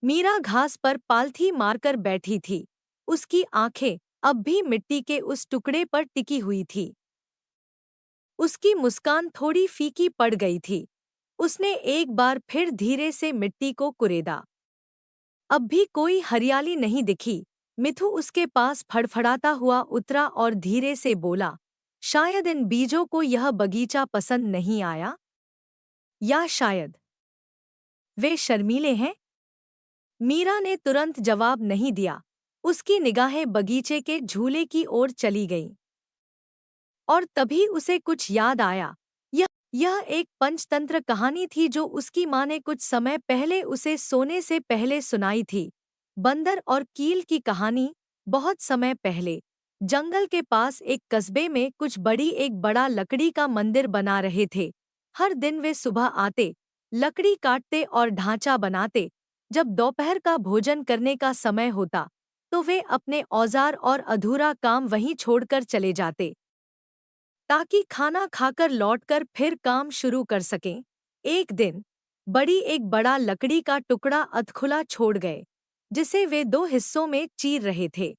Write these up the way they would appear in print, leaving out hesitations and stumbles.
मीरा घास पर पालथी मारकर बैठी थी। उसकी आंखें अब भी मिट्टी के उस टुकड़े पर टिकी हुई थी। उसकी मुस्कान थोड़ी फीकी पड़ गई थी। उसने एक बार फिर धीरे से मिट्टी को कुरेदा। अब भी कोई हरियाली नहीं दिखी। मिथु उसके पास फड़फड़ाता हुआ उतरा और धीरे से बोला, शायद इन बीजों को यह बगीचा पसंद नहीं आया, या शायद वे शर्मीले हैं। मीरा ने तुरंत जवाब नहीं दिया। उसकी निगाहें बगीचे के झूले की ओर चली गईं। और तभी उसे कुछ याद आया। यह एक पंचतंत्र कहानी थी जो उसकी माँ ने कुछ समय पहले उसे सोने से पहले सुनाई थी। बंदर और कील की कहानी। बहुत समय पहले जंगल के पास एक कस्बे में कुछ बड़ी एक बड़ा लकड़ी का मंदिर बना रहे थे। हर दिन वे सुबह आते, लकड़ी काटते और ढांचा बनाते। जब दोपहर का भोजन करने का समय होता तो वे अपने औजार और अधूरा काम वहीं छोड़कर चले जाते ताकि खाना खाकर लौटकर फिर काम शुरू कर सकें। एक दिन एक बड़ा लकड़ी का टुकड़ा अधखुला छोड़ गए, जिसे वे दो हिस्सों में चीर रहे थे।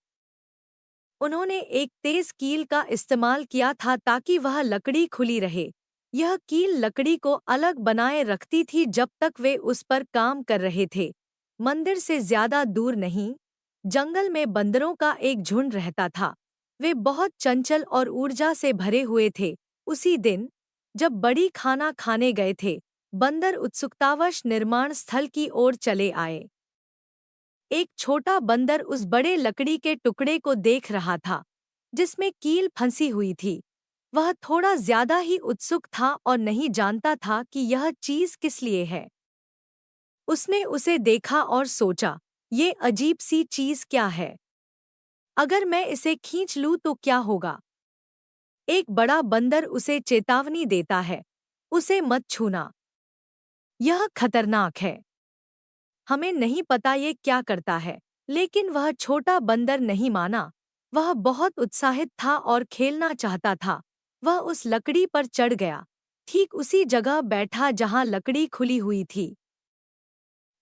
उन्होंने एक तेज कील का इस्तेमाल किया था ताकि वह लकड़ी खुली रहे। यह कील लकड़ी को अलग बनाए रखती थी जब तक वे उस पर काम कर रहे थे। मंदिर से ज्यादा दूर नहीं, जंगल में बंदरों का एक झुंड रहता था। वे बहुत चंचल और ऊर्जा से भरे हुए थे। उसी दिन जब बड़ी खाना खाने गए थे, बंदर उत्सुकतावश निर्माण स्थल की ओर चले आए। एक छोटा बंदर उस बड़े लकड़ी के टुकड़े को देख रहा था जिसमें कील फंसी हुई थी। वह थोड़ा ज्यादा ही उत्सुक था और नहीं जानता था कि यह चीज किस लिए है। उसने उसे देखा और सोचा, ये अजीब सी चीज क्या है? अगर मैं इसे खींच लूं तो क्या होगा? एक बड़ा बंदर उसे चेतावनी देता है, उसे मत छूना, यह खतरनाक है। हमें नहीं पता ये क्या करता है। लेकिन वह छोटा बंदर नहीं माना। वह बहुत उत्साहित था और खेलना चाहता था। वह उस लकड़ी पर चढ़ गया, ठीक उसी जगह बैठा जहां लकड़ी खुली हुई थी,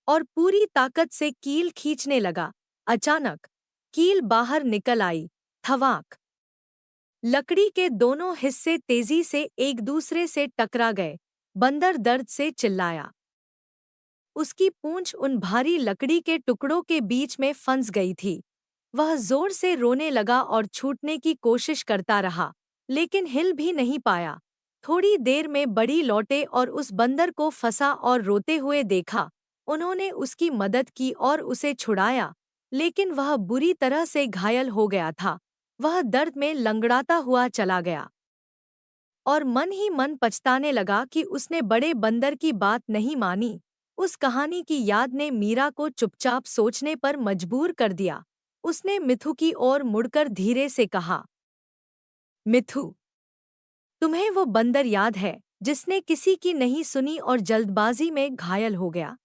और पूरी ताकत से कील खींचने लगा। अचानक कील बाहर निकल आई। थवाक! लकड़ी के दोनों हिस्से तेजी से एक दूसरे से टकरा गए। बंदर दर्द से चिल्लाया। उसकी पूंछ उन भारी लकड़ी के टुकड़ों के बीच में फंस गई थी। वह जोर से रोने लगा और छूटने की कोशिश करता रहा, लेकिन हिल भी नहीं पाया। थोड़ी देर में बड़ी लौटे और उस बंदर को फंसा और रोते हुए देखा। उन्होंने उसकी मदद की और उसे छुड़ाया, लेकिन वह बुरी तरह से घायल हो गया था। वह दर्द में लंगड़ाता हुआ चला गया और मन ही मन पछताने लगा कि उसने बड़े बंदर की बात नहीं मानी। उस कहानी की याद ने मीरा को चुपचाप सोचने पर मजबूर कर दिया। उसने मिथु की ओर मुड़कर धीरे से कहा, मिथु, तुम्हें वो बंदर याद है जिसने किसी की नहीं सुनी और जल्दबाजी में घायल हो गया?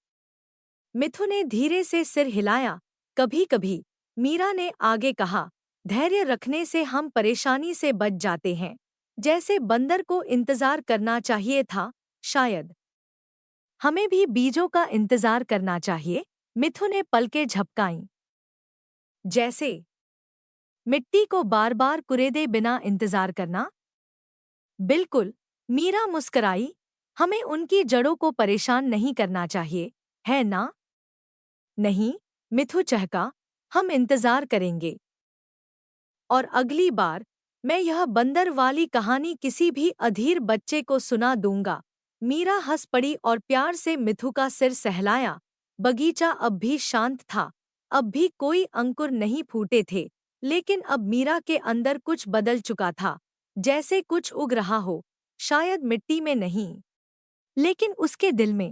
मिथु ने धीरे से सिर हिलाया। कभी कभी, मीरा ने आगे कहा, धैर्य रखने से हम परेशानी से बच जाते हैं। जैसे बंदर को इंतजार करना चाहिए था, शायद हमें भी बीजों का इंतजार करना चाहिए। मिथु ने पलकें झपकाईं। जैसे मिट्टी को बार बार कुरेदे बिना इंतजार करना। बिल्कुल, मीरा मुस्कराई। हमें उनकी जड़ों को परेशान नहीं करना चाहिए, है ना? नहीं, मिथु चहका, हम इंतजार करेंगे। और अगली बार मैं यह बंदर वाली कहानी किसी भी अधीर बच्चे को सुना दूंगा। मीरा हंस पड़ी और प्यार से मिथु का सिर सहलाया। बगीचा अब भी शांत था। अब भी कोई अंकुर नहीं फूटे थे, लेकिन अब मीरा के अंदर कुछ बदल चुका था। जैसे कुछ उग रहा हो, शायद मिट्टी में नहीं, लेकिन उसके दिल में।